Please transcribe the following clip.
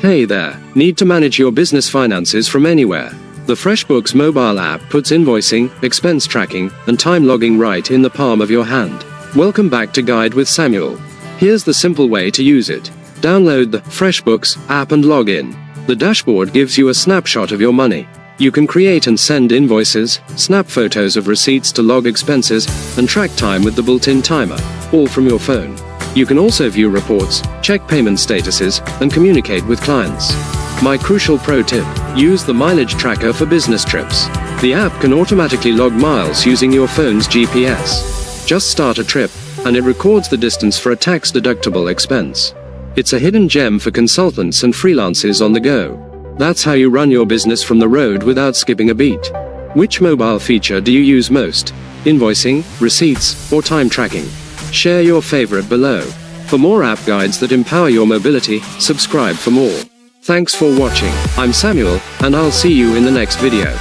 Hey there, need to manage your business finances from anywhere? The FreshBooks mobile app puts invoicing, expense tracking, and time logging right in the palm of your hand. Welcome back to Guide with Samuel. Here's the simple way to use it. Download the FreshBooks app and log in. The dashboard gives you a snapshot of your money. You can create and send invoices, snap photos of receipts to log expenses, and track time with the built-in timer, all from your phone. You can also view reports, check payment statuses, and communicate with clients. My crucial pro tip: use the mileage tracker for business trips. The app can automatically log miles using your phone's GPS. Just start a trip, and it records the distance for a tax-deductible expense. It's a hidden gem for consultants and freelancers on the go. That's how you run your business from the road without skipping a beat. Which mobile feature do you use most? Invoicing, receipts, or time tracking? Share your favorite below. For more app guides that empower your mobility, subscribe for more. Thanks for watching. I'm Samuel, and I'll see you in the next video.